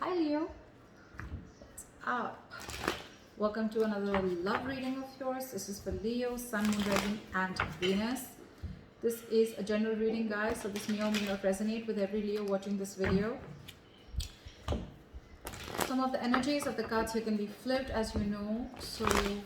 Hi Leo, what's up? Welcome to another love reading of yours. This is for Leo, Sun, Moon, Rising, and Venus. This is a general reading, guys, so this may or may not resonate with every Leo watching this video. Some of the energies of the cards here can be flipped, as you know, so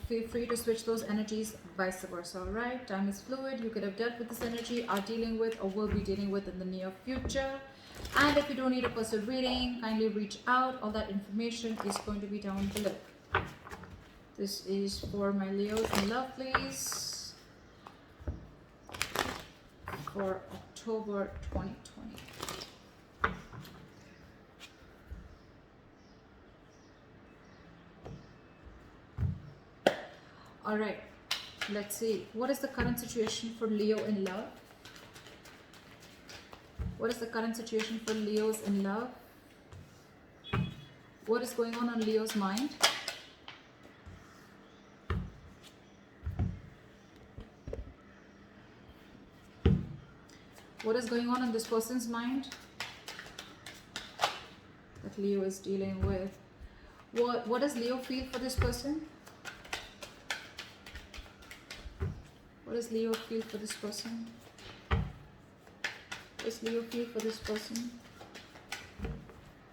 feel free to switch those energies, vice versa. Alright, time is fluid. You could have dealt with this energy, are dealing with, or will be dealing with in the near future. And if you don't need a personal reading, kindly reach out. All that information is going to be down below. This is for my Leos in love, please, for October 2020. All right, let's see. What is the current situation for Leo in love? What is the current situation for Leos in love? What is going on Leo's mind? What is going on in this person's mind that Leo is dealing with? What does Leo feel for this person? What does Leo feel for this person? What does Leo feel for this person?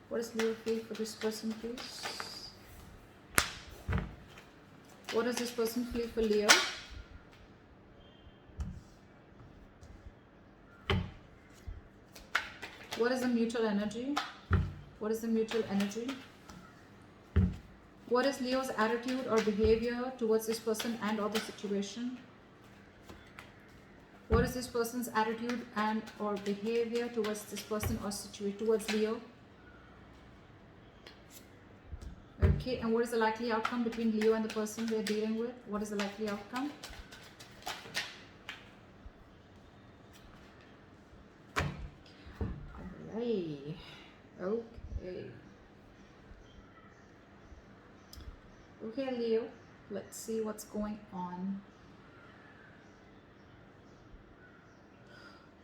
What does Leo feel for this person, please? What does this person feel for Leo? What is the mutual energy? What is the mutual energy? What is Leo's attitude or behavior towards this person and or the situation? What is this person's attitude and or behavior towards this person or situation towards Leo? Okay, and what is the likely outcome between Leo and the person they're dealing with? What is the likely outcome? Alright. Okay. Okay, Leo. Let's see what's going on.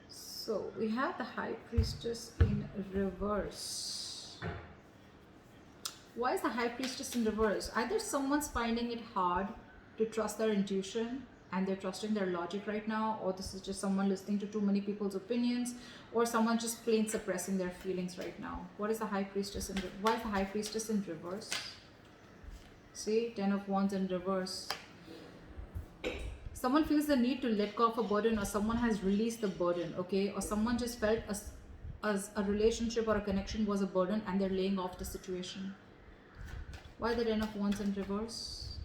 So we have the High Priestess in reverse. Why is the High Priestess in reverse? Either someone's finding it hard to trust their intuition and they're trusting their logic right now, or this is just someone listening to too many people's opinions, or someone just plain suppressing their feelings right now. What is the High Priestess in why is the High Priestess in reverse? See, 10 of Wands in reverse. Someone feels the need to let go of a burden, or someone has released the burden, okay? Or someone just felt as a relationship or a connection was a burden and they're laying off the situation. Why the 10 of Wands in reverse?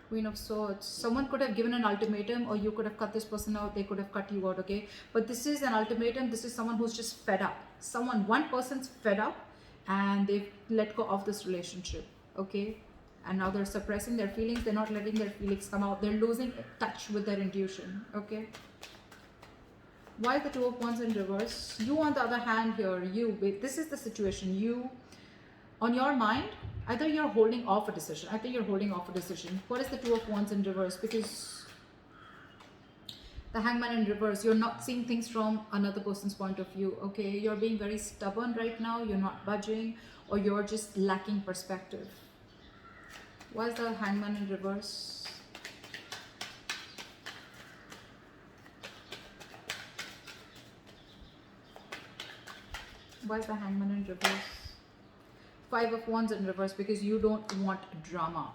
Queen of Swords. Someone could have given an ultimatum, or you could have cut this person out, they could have cut you out, okay? But this is an ultimatum. This is someone who's just fed up. One person's fed up and they've let go of this relationship, okay? And now they're suppressing their feelings. They're not letting their feelings come out. They're losing touch with their intuition, okay? Why the 2 of Wands in reverse? You, on the other hand, here, this is the situation. You, on your mind, either you're holding off a decision. I think you're holding off a decision. What is the 2 of Wands in reverse? Because the Hangman in reverse, you're not seeing things from another person's point of view, okay? You're being very stubborn right now. You're not budging, or you're just lacking perspective. Why is the Hangman in reverse? Why is the Hangman in reverse? 5 of Wands in reverse, because you don't want drama.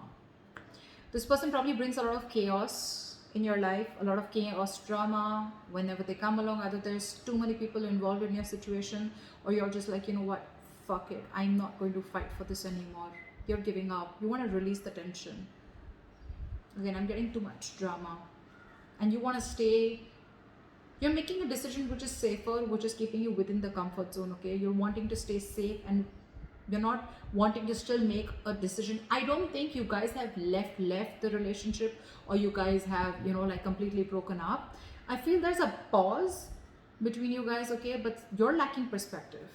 This person probably brings a lot of chaos in your life, a lot of chaos, drama. Whenever they come along, either there's too many people involved in your situation, or you're just like, you know what, fuck it, I'm not going to fight for this anymore. You're giving up. You want to release the tension. Again, I'm getting too much drama. And you want to stay. You're making a decision which is safer, which is keeping you within the comfort zone, okay? You're wanting to stay safe and you're not wanting to still make a decision. I don't think you guys have left the relationship, or you guys have, like completely broken up. I feel there's a pause between you guys, okay? But you're lacking perspective.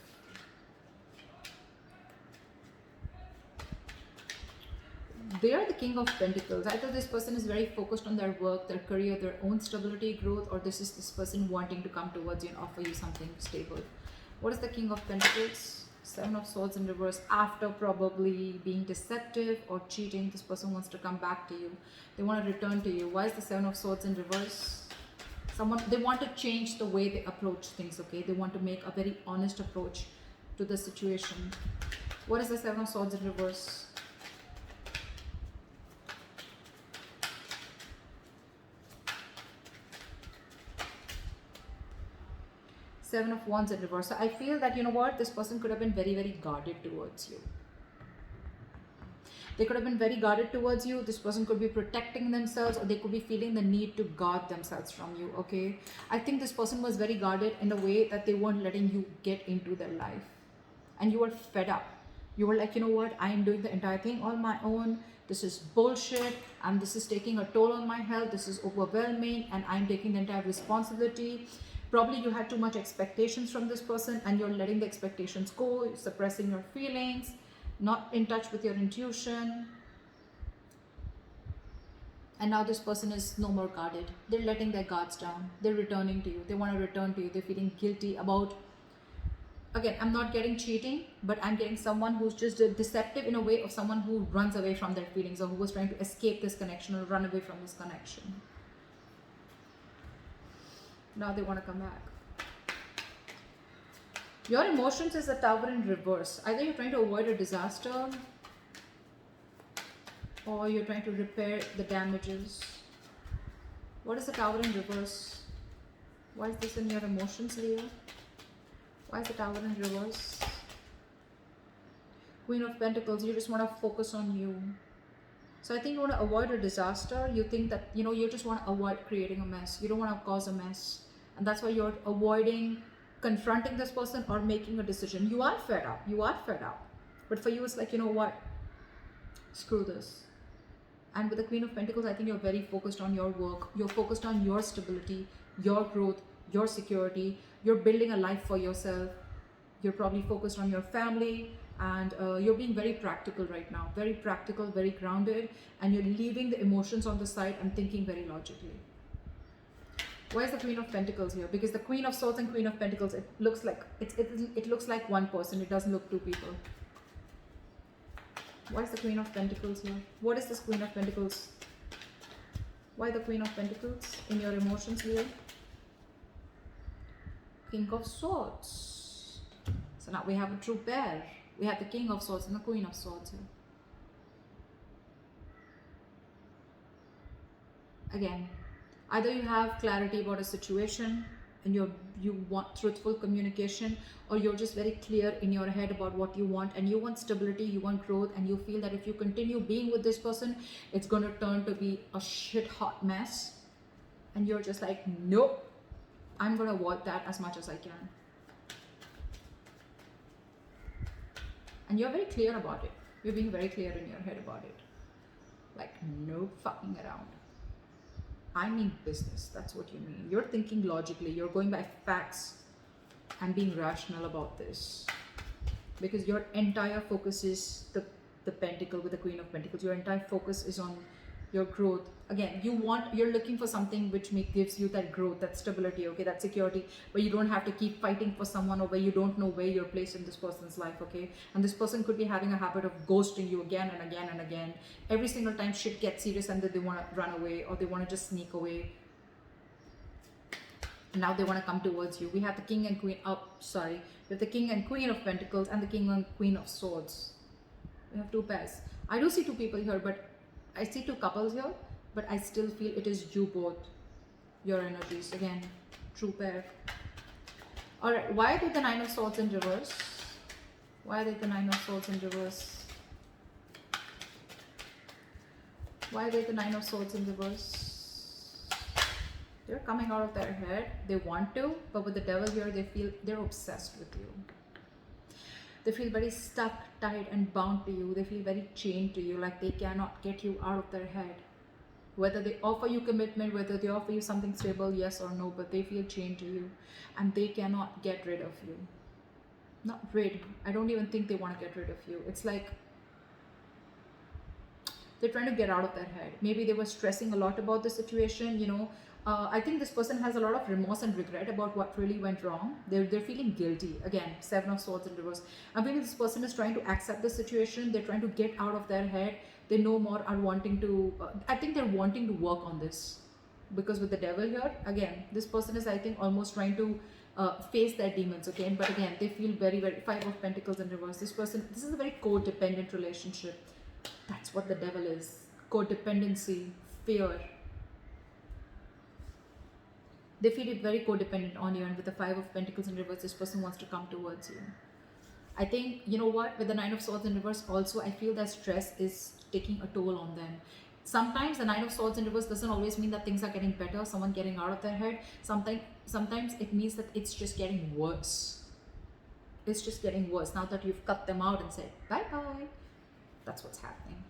They are the King of Pentacles. Either this person is very focused on their work, their career, their own stability, growth, or this person wanting to come towards you and offer you something stable. What is the King of Pentacles? Seven of Swords in reverse. After probably being deceptive or cheating, this person wants to come back to you. They want to return to you. Why is the Seven of Swords in reverse? They want to change the way they approach things, okay? They want to make a very honest approach to the situation. What is the Seven of Swords in reverse? Seven of Wands in reverse. So I feel that, you know what, this person could have been very, very guarded towards you. They could have been very guarded towards you. This person could be protecting themselves, or they could be feeling the need to guard themselves from you, okay? I think this person was very guarded in a way that they weren't letting you get into their life. And you were fed up. You were like, you know what, I am doing the entire thing on my own. This is bullshit, and this is taking a toll on my health. This is overwhelming, and I'm taking the entire responsibility. Probably you had too much expectations from this person, and you're letting the expectations go, you're suppressing your feelings, not in touch with your intuition. And now this person is no more guarded. They're letting their guards down. They're returning to you. They want to return to you. They're feeling guilty about, again, I'm not getting cheating, but I'm getting someone who's just deceptive in a way of someone who runs away from their feelings, or who was trying to escape this connection or run away from this connection. Now they want to come back. Your emotions is the Tower in reverse. Either you're trying to avoid a disaster, or you're trying to repair the damages. What is the Tower in reverse? Why is this in your emotions, Leo? Why is the Tower in reverse? Queen of Pentacles, you just want to focus on you. So I think you want to avoid a disaster. You think that, you know, you just want to avoid creating a mess. You don't want to cause a mess. And that's why you're avoiding confronting this person or making a decision. You are fed up. You are fed up. But for you, it's like, you know what? Screw this. And with the Queen of Pentacles, I think you're very focused on your work. You're focused on your stability, your growth, your security. You're building a life for yourself. You're probably focused on your family, and you're being very practical right now. Very practical, very grounded, and you're leaving the emotions on the side and thinking very logically. Why is the Queen of Pentacles here? Because the Queen of Swords and Queen of Pentacles, it looks like it looks like one person. It doesn't look two people. Why is the Queen of Pentacles here? What is this Queen of Pentacles? Why the Queen of Pentacles in your emotions here? King of Swords. So now we have a true pair. We have the King of Swords and the Queen of Swords here. Again, either you have clarity about a situation and you want truthful communication, or you're just very clear in your head about what you want, and you want stability, you want growth, and you feel that if you continue being with this person, it's going to turn to be a shit hot mess, and you're just like, nope, I'm going to avoid that as much as I can. And you're very clear about it. You're being very clear in your head about it. Like, no fucking around. I mean business. That's what you mean. You're thinking logically. You're going by facts and being rational about this. Because your entire focus is the Pentacle with the Queen of Pentacles. Your entire focus is on your growth. Again, you're looking for something which gives you that growth, that stability, okay, that security, where you don't have to keep fighting for someone, or where you don't know where you're placed in this person's life, okay? And this person could be having a habit of ghosting you again and again and again. Every single time shit gets serious and then they want to run away, or they want to just sneak away. Now they want to come towards you. We have the King and Queen, we have the King and Queen of Pentacles and the King and Queen of Swords. We have two pairs. I do see two people here, but I see two couples here, but I still feel it is you both, your energies. Again, true pair. Alright, why are they the Nine of Swords in reverse? Why are they the Nine of Swords in reverse? Why are they the Nine of Swords in reverse? They're coming out of their head. They want to, but with the Devil here, they feel they're obsessed with you. They feel very stuck, tied and bound to you. They feel very chained to you, like they cannot get you out of their head. Whether they offer you commitment, whether they offer you something stable, yes or no, but they feel chained to you and they cannot get rid of you. Not rid. I don't even think they want to get rid of you. It's like they're trying to get out of their head. Maybe they were stressing a lot about the situation, you know, I think this person has a lot of remorse and regret about what really went wrong. They're feeling guilty. Again, Seven of Swords in reverse. I mean, this person is trying to accept the situation. They're trying to get out of their head. They no more are wanting to, I think they're wanting to work on this. Because with the devil here, again, this person is, I think, almost trying to face their demons, okay? But again, they feel very, very, Five of Pentacles in reverse. This person, this is a very codependent relationship. That's what the devil is. Codependency, fear. They feel it very codependent on you, and with the Five of Pentacles in reverse, this person wants to come towards you. I think, you know what, with the Nine of Swords in reverse also, I feel that stress is taking a toll on them. Sometimes the Nine of Swords in reverse doesn't always mean that things are getting better, someone getting out of their head. Sometimes it means that it's just getting worse. It's just getting worse now that you've cut them out and said bye-bye. That's what's happening.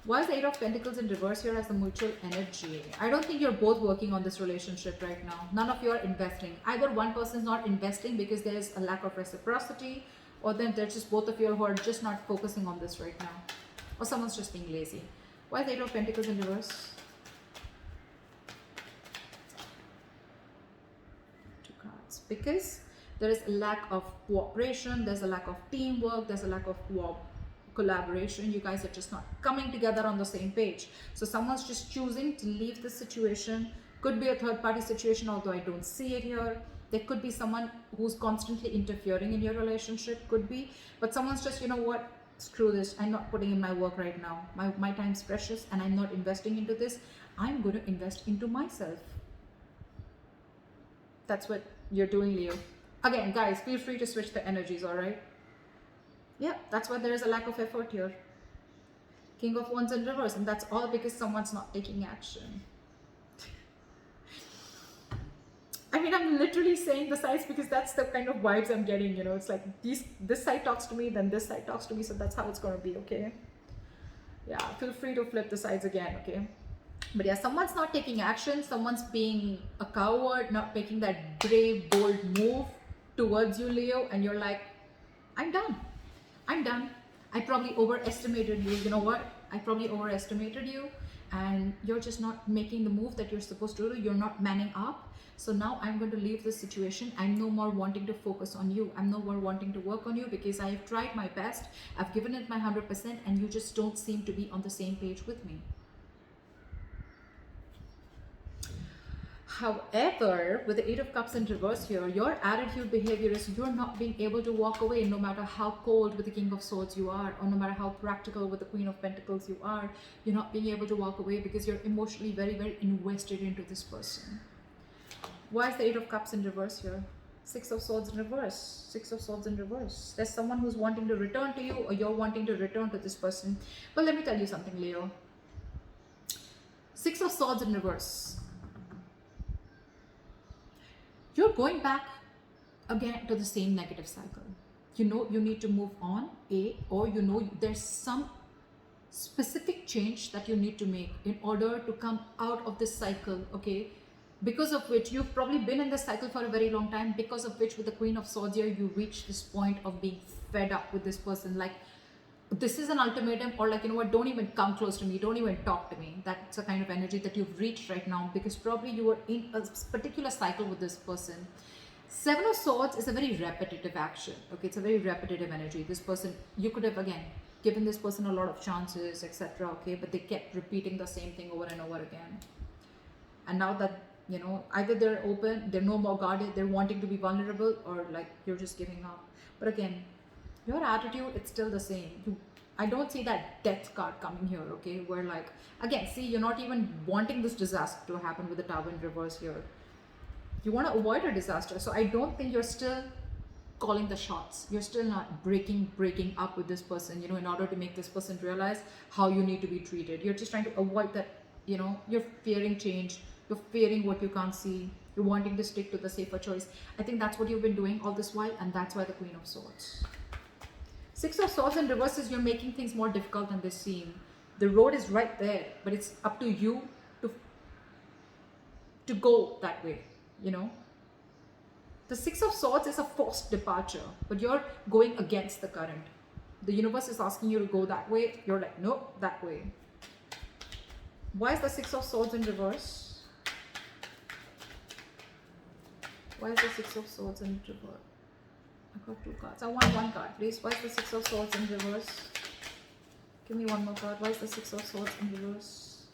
Why is the Eight of Pentacles in reverse here as the mutual energy? I don't think you're both working on this relationship right now. None of you are investing. Either one person is not investing because there's a lack of reciprocity, or then there's just both of you who are just not focusing on this right now. Or someone's just being lazy. Why is the Eight of Pentacles in reverse? Two cards. Because there is a lack of cooperation, there's a lack of teamwork, there's a lack of collaboration. You guys are just not coming together on the same page. So someone's just choosing to leave the situation. Could be a third party situation, although I don't see it here. There could be someone who's constantly interfering in your relationship, could be. But someone's just, you know what, screw this, I'm not putting in my work right now. My time's precious and I'm not investing into this. I'm going to invest into myself. That's what you're doing, Leo. Again, guys, feel free to switch the energies, all right? Yeah, that's why there is a lack of effort here. King of Wands in reverse, and that's all because someone's not taking action. I mean, I'm literally saying the sides because that's the kind of vibes I'm getting, you know. It's like this side talks to me, then this side talks to me, so that's how it's going to be, okay? Yeah, feel free to flip the sides again, okay? But yeah, someone's not taking action, someone's being a coward, not making that brave, bold move towards you, Leo, and you're like, I'm done. I'm done. I probably overestimated you. You know what? I probably overestimated you, and you're just not making the move that you're supposed to do. You're not manning up. So now I'm going to leave this situation. I'm no more wanting to focus on you. I'm no more wanting to work on you because I've tried my best. I've given it my 100%, and you just don't seem to be on the same page with me. However, with the Eight of Cups in reverse here, your attitude, behavior is you're not being able to walk away no matter how cold with the King of Swords you are, or no matter how practical with the Queen of Pentacles you are. You're not being able to walk away because you're emotionally very, very invested into this person. Why is the Eight of Cups in reverse here? Six of Swords in reverse. Six of Swords in reverse. There's someone who's wanting to return to you, or you're wanting to return to this person. But let me tell you something, Leo. Six of Swords in reverse. You're going back again to the same negative cycle. You know you need to move on, or you know there's some specific change that you need to make in order to come out of this cycle, okay? Because of which you've probably been in this cycle for a very long time, because of which with the Queen of Swords here, you reach this point of being fed up with this person. Like, this is an ultimatum, or like, you know what, don't even come close to me, don't even talk to me. That's a kind of energy that you've reached right now, because probably you were in a particular cycle with this person. Seven of Swords is a very repetitive action, okay? It's a very repetitive energy. This person, you could have, again, given this person a lot of chances, etc., okay? But they kept repeating the same thing over and over again. And now that, you know, either they're open, they're no more guarded, they're wanting to be vulnerable, or like you're just giving up. But again, your attitude, it's still the same. I don't see that death card coming here, okay? Where like, again, see, you're not even wanting this disaster to happen with the Tower in reverse here. You want to avoid a disaster. So I don't think you're still calling the shots. You're still not breaking up with this person, you know, in order to make this person realize how you need to be treated. You're just trying to avoid that, you know, you're fearing change. You're fearing what you can't see. You're wanting to stick to the safer choice. I think that's what you've been doing all this while, and that's why the Queen of Swords. Six of Swords in reverse is you're making things more difficult than they seem. The road is right there, but it's up to you to go that way, you know. The Six of Swords is a forced departure, but you're going against the current. The universe is asking you to go that way. You're like, nope, that way. Why is the Six of Swords in reverse? Why is the Six of Swords in reverse? I got 2 cards. I want 1 card, please. Why is the Six of Swords in reverse? Give me 1 more card. Why is the Six of Swords in reverse?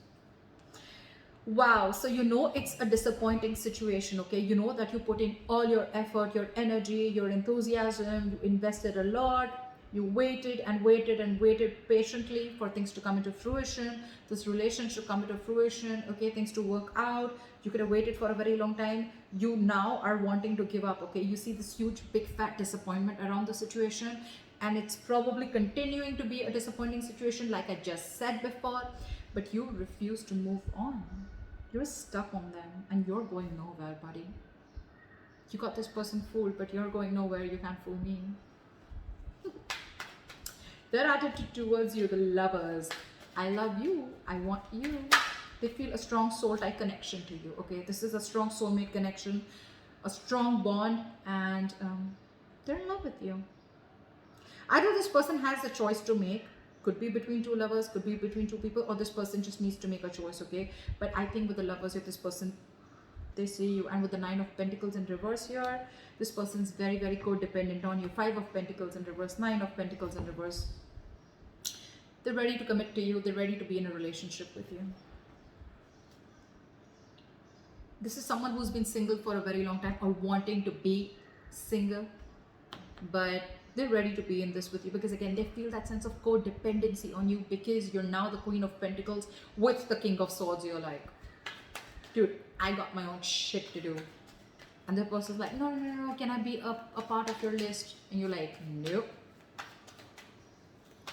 Wow, so you know it's a disappointing situation, okay? You know that you put in all your effort, your energy, your enthusiasm, you invested a lot, you waited and waited and waited patiently for things to come into fruition, this relationship to come into fruition, okay, things to work out. You could have waited for a very long time. You now are wanting to give up, okay? You see this huge, big, fat disappointment around the situation, and it's probably continuing to be a disappointing situation, like I just said before, but you refuse to move on. You're stuck on them and you're going nowhere, buddy. You got this person fooled, but you're going nowhere. You can't fool me. Their attitude towards you, the lovers, I love you, I want you. They feel a strong soul-like connection to you, okay? This is a strong soulmate connection, a strong bond, and they're in love with you. Either this person has a choice to make, could be between 2 lovers, could be between 2 people, or this person just needs to make a choice, okay? But I think with the lovers, if this person, they see you, and with the 9 of Pentacles in reverse here, this person's very, very codependent on you. 5 of Pentacles in reverse, 9 of Pentacles in reverse. They're ready to commit to you. They're ready to be in a relationship with you. This is someone who's been single for a very long time or wanting to be single, but they're ready to be in this with you because, again, they feel that sense of codependency on you because you're now the Queen of Pentacles with the King of Swords. You're like, dude, I got my own shit to do. And the person's like, no, no, no, can I be a part of your list? And you're like, nope.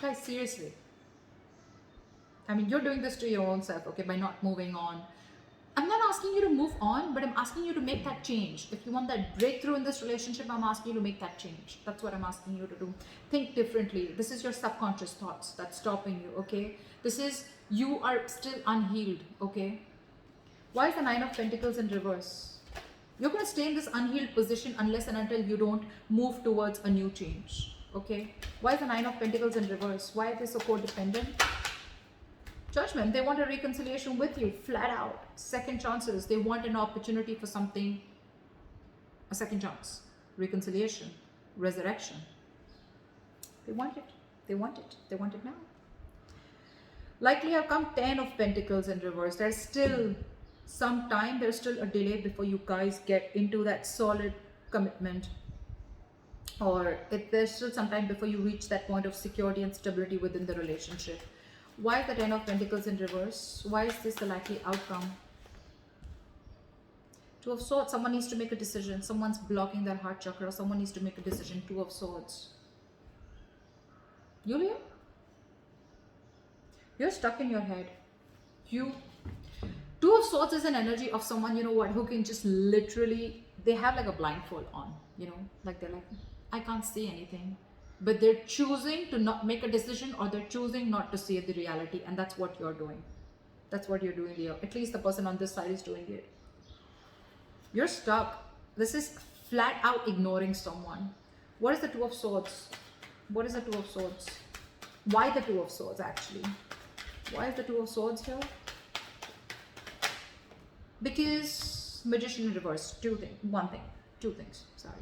Guys, seriously. I mean, you're doing this to your own self, okay, by not moving on. I'm not asking you to move on, but I'm asking you to make that change. If you want that breakthrough in this relationship, I'm asking you to make that change. That's what I'm asking you to do. Think differently. This is your subconscious thoughts that's stopping you, okay? This is, you are still unhealed, okay? Why is the 9 of Pentacles in reverse? You're going to stay in this unhealed position unless and until you don't move towards a new change, okay? Why is the 9 of Pentacles in reverse? Why are they so codependent? Judgment. They want a reconciliation with you, flat out. Second chances. They want an opportunity for something, a second chance. Reconciliation, resurrection. They want it. They want it. They want it now. Likely have come 10 of Pentacles in reverse. There's still some time. There's still a delay before you guys get into that solid commitment. Or there's still some time before you reach that point of security and stability within the relationship. Why is the 10 of Pentacles in reverse? Why is this the likely outcome? 2 of Swords. Someone needs to make a decision. Someone's blocking their heart chakra. Someone needs to make a decision. 2 of Swords. Yulia? You're stuck in your head. 2 of Swords is an energy of someone, you know what, who can just literally, they have like a blindfold on, you know, like they're like, I can't see anything. But they're choosing to not make a decision, or they're choosing not to see the reality. And that's what you're doing. That's what you're doing, Leo. At least the person on this side is doing it. You're stuck. This is flat out ignoring someone. What is the 2 of Swords? What is the 2 of Swords? Why the 2 of Swords, actually? Why is the 2 of Swords here? Because Magician in reverse. Two things. Sorry.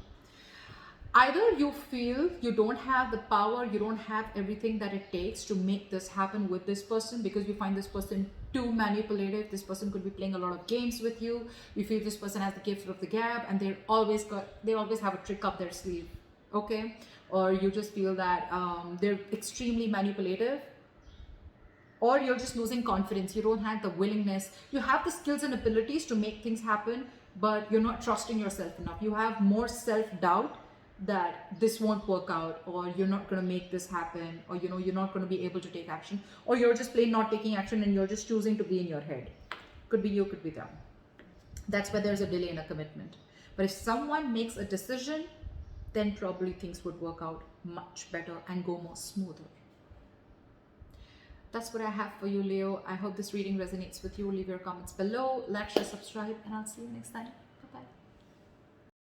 Either you feel you don't have the power, you don't have everything that it takes to make this happen with this person, because you find this person too manipulative. This person could be playing a lot of games with you. You feel this person has the gift of the gab, and they always have a trick up their sleeve, okay? Or you just feel that they're extremely manipulative, or you're just losing confidence. You don't have the willingness. You have the skills and abilities to make things happen, but you're not trusting yourself enough. You have more self-doubt that this won't work out, or you're not going to make this happen, or you know, you're not going to be able to take action, or you're just plain not taking action and you're just choosing to be in your head. Could be you, could be them. That's where there's a delay in a commitment. But if someone makes a decision, then probably things would work out much better and go more smoother. That's what I have for you, Leo. I hope this reading resonates with you. Leave your comments below, like, share, subscribe, and I'll see you next time.